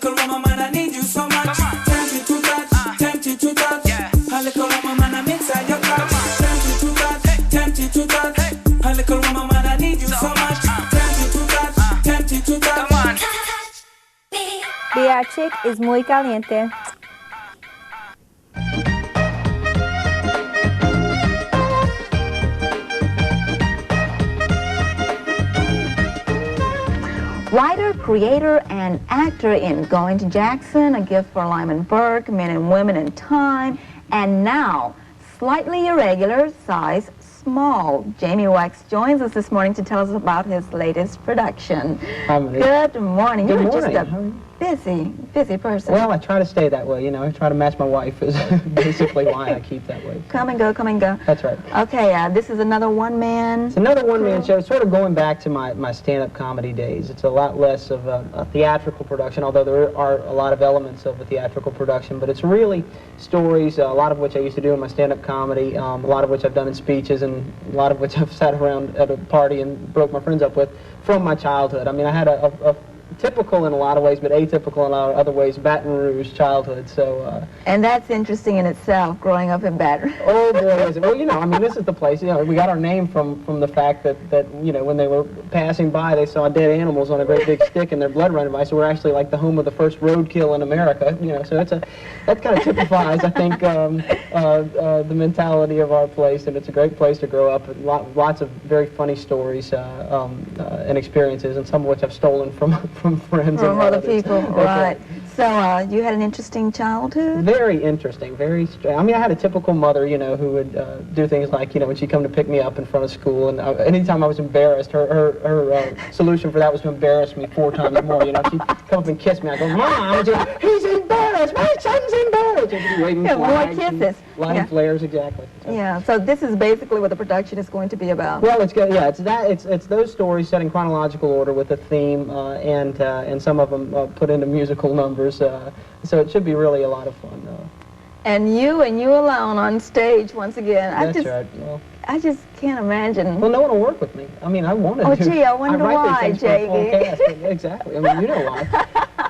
little woman, man, I need you so much. Tempted to touch, tempted to touch. A little woman, man, I'm inside your couch. Tempted to touch, tempted to touch. A little woman, man, I need you so much. Tempted to touch, tempted to touch. The chick is muy caliente. Writer, creator, and actor in Going to Jackson, A Gift for Lyman Burke, Men and Women in Time, and now, slightly irregular, size small. Jamie Wax joins us this morning to tell us about his latest production. Hi, Monique. Good morning. Good You're morning. just a busy person. Well, I try to stay that way, you know. I try to match my wife is basically why I keep that way. Come and go, come and go. That's right. Okay, this is another one-man. It's another one-man show. It's sort of going back to my stand-up comedy days. It's a lot less of a theatrical production, although there are a lot of elements of a theatrical production. But it's really stories, a lot of which I used to do in my stand-up comedy, a lot of which I've done in speeches, and a lot of which I've sat around at a party and broke my friends up with from my childhood. I mean, I had a typical in a lot of ways, but atypical in other ways, Baton Rouge childhood. So. And that's interesting in itself, growing up in Baton Rouge. Oh boy, is it. Well, you know, I mean, this is the place. You know, we got our name from the fact that you know, when they were passing by, they saw dead animals on a great big stick and their blood running by. So we're actually like the home of the first roadkill in America. You know, so that kind of typifies, I think, the mentality of our place, and it's a great place to grow up. Lots of very funny stories and experiences, and some of which I've stolen from friends from and other relatives. people, right. So you had an interesting childhood? Very interesting, very strange. I mean, I had a typical mother, you know, who would do things like, you know, when she'd come to pick me up in front of school, and anytime I was embarrassed, her solution for that was to embarrass me 4 times more. You know, she'd come up and kiss me. I go, Mom, he's embarrassed. My son's embarrassed. And she'd be waving flags, more kisses. Lighting flares, exactly. So. Yeah. So this is basically what the production is going to be about. Well, it's good. Yeah, it's those stories set in chronological order with a theme, and some of them put into musical numbers. So it should be really a lot of fun. And you alone on stage once again. That's right. Well, I just can't imagine. Well, no one will work with me. I mean, I wanted to. Oh, gee, I wonder why, JB. Exactly. I mean, you know why.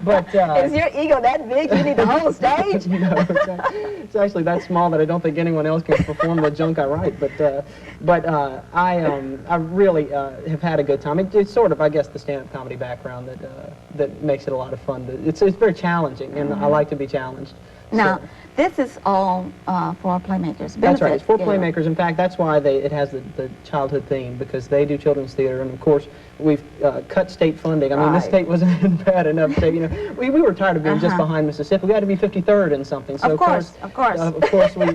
But is your ego that big? You need the whole stage? No, it's actually that small that I don't think anyone else can perform the junk I write. But I really have had a good time. It's sort of, I guess, the stand-up comedy background that makes it a lot of fun. It's very challenging, and I like to be challenged. Now, so. This is all for Playmakers. That's right. It's for Playmakers. In fact, that's why it has the childhood theme, because they do children's theater, and of course we've cut state funding. I mean, this state wasn't in bad enough state. You know, we were tired of being just behind Mississippi. We had to be 53rd in something. So of course,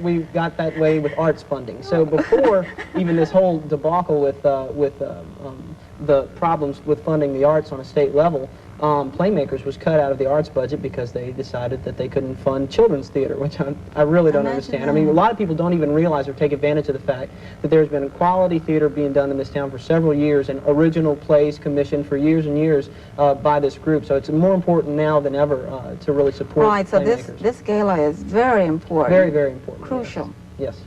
we got that way with arts funding. So before even this whole debacle with the problems with funding the arts on a state level, Playmakers was cut out of the arts budget because they decided that they couldn't fund children's theater, which I really don't understand. I mean, a lot of people don't even realize or take advantage of the fact that there's been quality theater being done in this town for several years, and original plays commissioned for years and years by this group. So it's more important now than ever to really support Right, so Playmakers. this gala is very important. Very, very important. Crucial. Yes.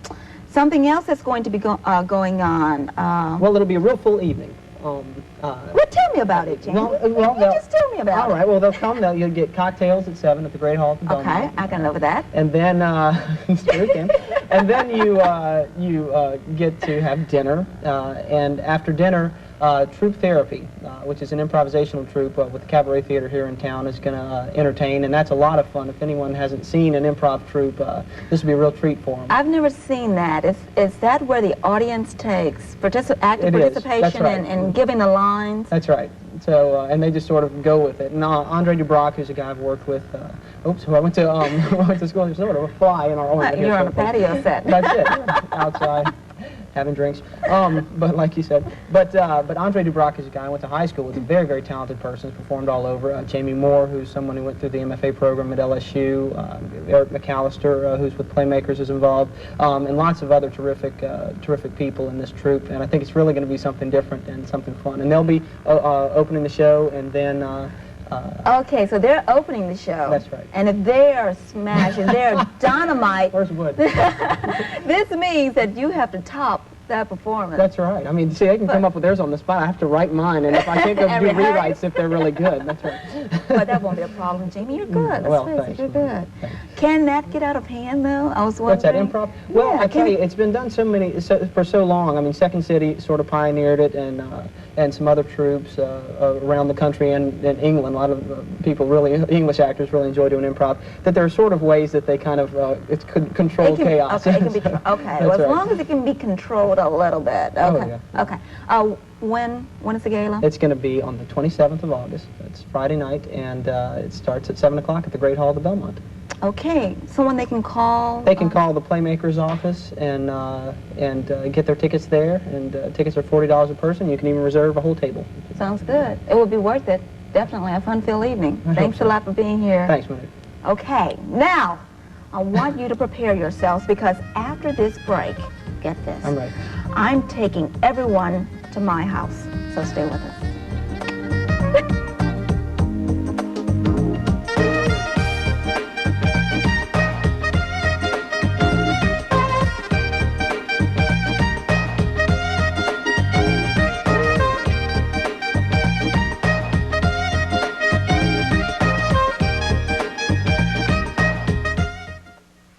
Something else that's going to be going on. Well, it'll be a real full evening. Well, tell me about it, Jamie. Well, just tell me about it. All right, well, they'll come. You'll get cocktails at 7 at the Great Hall. Okay, I can live with that. And then, it's the weekend. And then you get to have dinner, and after dinner, Troupe Therapy, which is an improvisational troupe with the Cabaret Theater here in town, is going to entertain, and that's a lot of fun. If anyone hasn't seen an improv troupe, this would be a real treat for them. I've never seen that. Is that where the audience takes active participation and giving the lines? That's right. So, and they just sort of go with it. And Andre Dubrock, who's a guy I've worked with, who I went to school, there's sort of a fly in our own. You're on a patio set. That's it, outside. Having drinks, but like you said, but Andre Dubrock is a guy I went to high school with, a very, very talented person, who's performed all over. Jamie Moore, who's someone who went through the MFA program at LSU. Eric McAllister, who's with Playmakers, is involved, and lots of other terrific people in this troupe. And I think it's really going to be something different and something fun. And they'll be opening the show, and then. Okay, so they're opening the show. That's right. And if they are smashing, they're dynamite. Where's wood? This means that you have to top that performance. That's right. I mean, see, they can come up with theirs on the spot. I have to write mine, and if I can't go do Every night. rewrites if they're really good. That's right. Well, that won't be a problem, Jamie. You're good. Well, Let's face thanks, it, you're Monique. good. Thanks. Can that get out of hand, though? I was What's that, wondering. improv? Well, Yeah, I tell can you, it's been done for so long. I mean, Second City sort of pioneered it, and some other troops around the country and in England. A lot of people, really, English actors really enjoy doing improv. That there are sort of ways that they kind of, it's controlled chaos. Okay, it can be, okay. Well, as long as it can be controlled a little bit. Okay. Oh, yeah. Okay. When is the gala? It's going to be on the 27th of August. It's Friday night, and it starts at 7 o'clock at the Great Hall of the Belmont. Okay. Someone they can call? They can call the Playmakers office and get their tickets there, and tickets are $40 a person. You can even reserve a whole table. Sounds good. It will be worth it. Definitely a fun-filled evening. Thanks a lot for being here. Thanks, Monique. Okay. Now, I want you to prepare yourselves because after this break, get this. I'm ready. I'm taking everyone to my house, so stay with us.